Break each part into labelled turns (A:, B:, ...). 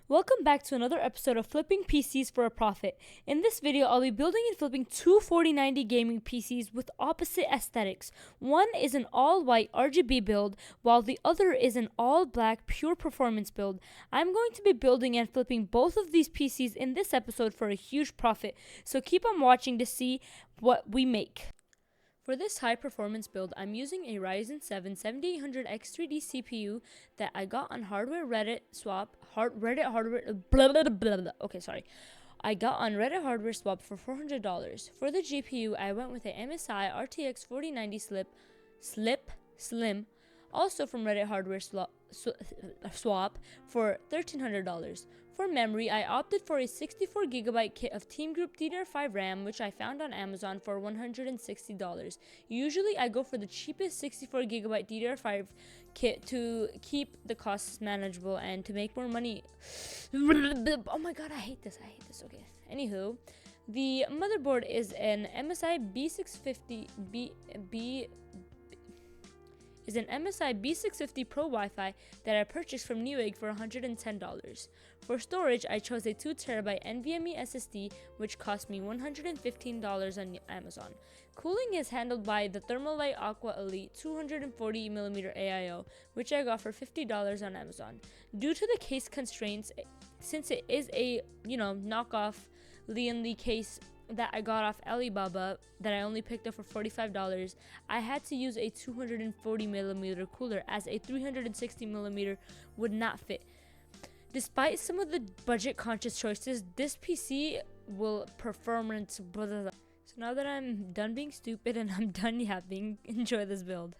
A: Welcome back to another episode of Flipping PCs for a Profit. In this video, I'll be building and flipping two 4090 gaming PCs with opposite aesthetics. One is an all-white RGB build, while the other is an all-black pure performance build. I'm going to be building and flipping both of these PCs in this episode for a huge profit, so keep on watching to see what we make. For this high performance build, I'm using a Ryzen 7 7800X3D CPU that I got on hardware Reddit swap, I got on Reddit hardware swap for $400. For the GPU, I went with a MSI RTX 4090 Slim, also from Reddit hardware swap for $1,300. For memory, I opted for a 64GB kit of Team Group DDR5 RAM, which I found on Amazon for $160. Usually, I go for the cheapest 64GB DDR5 kit to keep the costs manageable and to make more money. Oh my god, I hate this. Okay. Anywho, the motherboard is an MSI B650 Pro Wi-Fi that I purchased from Newegg for $110. For storage, I chose a 2TB NVMe SSD, which cost me $115 on Amazon. Cooling is handled by the Thermalite Aqua Elite 240mm AIO, which I got for $50 on Amazon. Due to the case constraints, since it is a, knockoff Lian Li case that I got off Alibaba that I only picked up for $45, I had to use a 240mm cooler as a 360mm would not fit. Despite some of the budget conscious choices, this PC will performance. So now that I'm done being stupid and I'm done yapping, enjoy this build.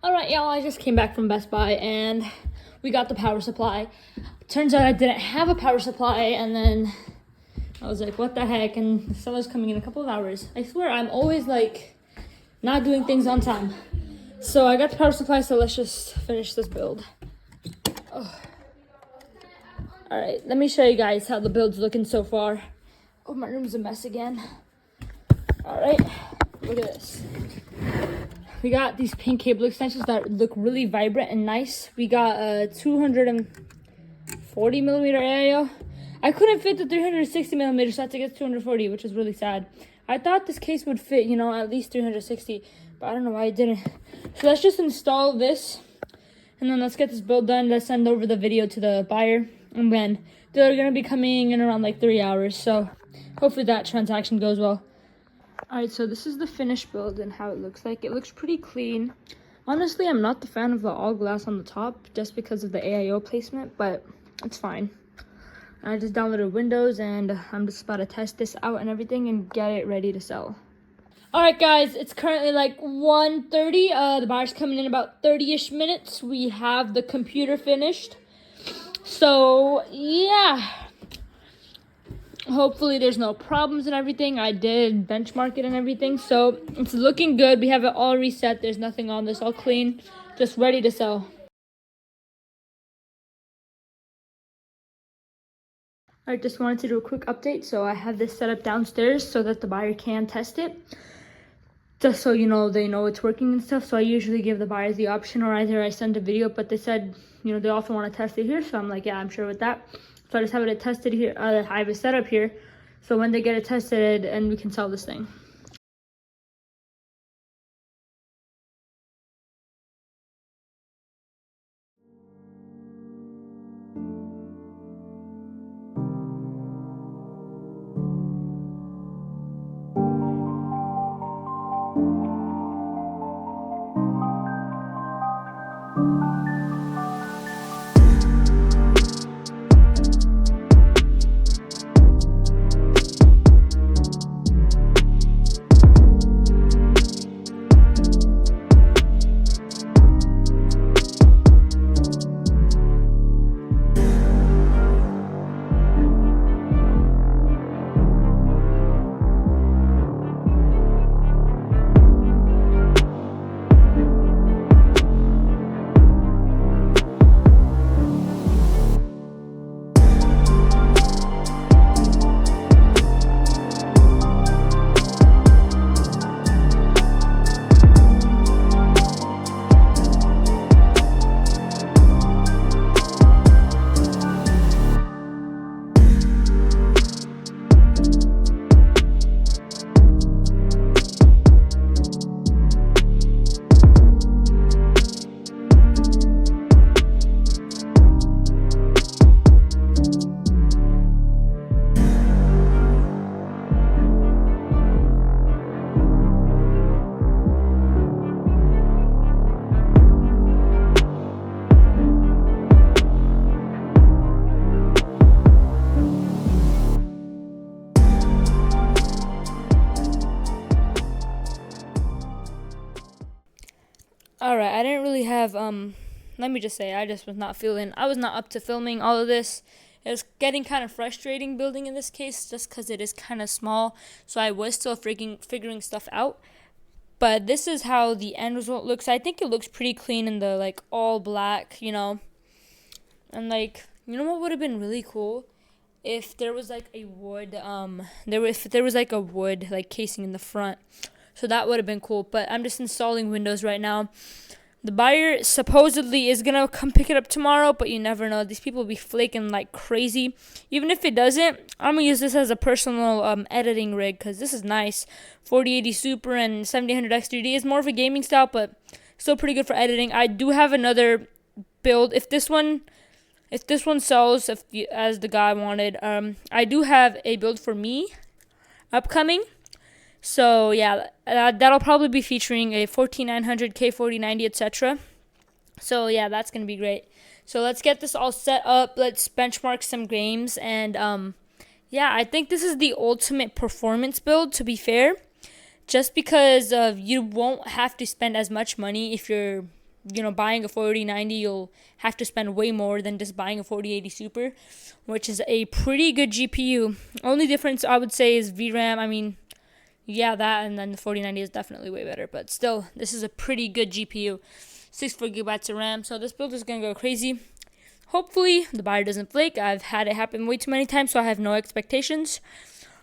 A: Alright, y'all, I just came back from Best Buy and we got the power supply. Turns out I didn't have a power supply, and then I was like, what the heck? And someone's coming in a couple of hours. I swear, I'm always like not doing things on time. So I got the power supply, so let's just finish this build. Alright, let me show you guys how the build's looking so far. Oh, my room's a mess again. Alright, look at this. We got these pink cable extensions that look really vibrant and nice. We got a 240mm AIO. I couldn't fit the 360mm, so I had to get 240, which is really sad. I thought this case would fit, at least 360, but I don't know why it didn't. So let's just install this, and then let's get this build done. Let's send over the video to the buyer, and then they're going to be coming in around like 3 hours, so hopefully that transaction goes well. Alright, so this is the finished build and how it looks like. It looks pretty clean. Honestly, I'm not the fan of the all glass on the top just because of the AIO placement, but it's fine. I just downloaded Windows and I'm just about to test this out and everything and get it ready to sell. Alright guys, it's currently like 1:30. The buyer's coming in about 30-ish minutes. We have the computer finished. So, yeah. Hopefully there's no problems and everything. I did benchmark it and everything, so it's looking good. We have it all reset. There's nothing on this, all clean, just ready to sell. I just wanted to do a quick update. So I have this set up downstairs so that the buyer can test it, just so they know it's working and stuff. So I usually give the buyers the option, or either I send a video, but they said they also want to test it here, so I'm like, yeah, I'm sure with that. So I just have it tested here. I have it set up here, so when they get it tested, and we can sell this thing. Alright, I didn't really have, let me just say, I was not up to filming all of this. It was getting kind of frustrating building in this case, just because it is kind of small, so I was still figuring stuff out. But this is how the end result looks. I think it looks pretty clean in the, all black, and, what would have been really cool? If there was, a wood, if there was, a wood, casing in the front. So that would have been cool, but I'm just installing windows right now. The buyer supposedly is going to come pick it up tomorrow, but you never know. These people be flaking like crazy. Even if it doesn't, I'm going to use this as a personal editing rig, because this is nice. 4080 Super and 7000 X3D is more of a gaming style, but still pretty good for editing. I do have another build. If this one sells, as the guy wanted, I do have a build for me upcoming. So yeah, that'll probably be featuring a 14900, K4090, etc. So yeah, that's gonna be great. So let's get this all set up. Let's benchmark some games, and yeah, I think this is the ultimate performance build, to be fair. Just because you won't have to spend as much money. If you're buying a 4090, you'll have to spend way more than just buying a 4080 Super, which is a pretty good GPU. Only difference I would say is VRAM. Yeah, that, and then the 4090 is definitely way better, but still, this is a pretty good GPU. 64 gigabytes of RAM, so this build is going to go crazy. Hopefully, the buyer doesn't flake. I've had it happen way too many times, so I have no expectations.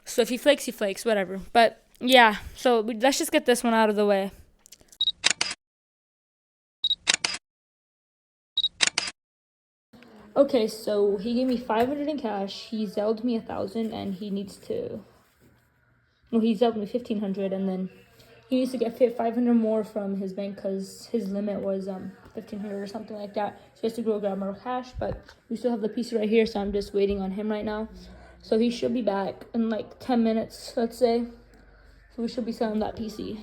A: So if he flakes, whatever. But yeah, so let's just get this one out of the way. Okay, so he gave me 500 in cash. He Zelled me 1,000, and he needs to... No, he Zelled me 1,500, and then he needs to get 500 more from his bank, because his limit was 1,500 or something like that. So he has to go grab more cash, but we still have the PC right here, so I'm just waiting on him right now. So he should be back in 10 minutes, let's say. So we should be selling that PC.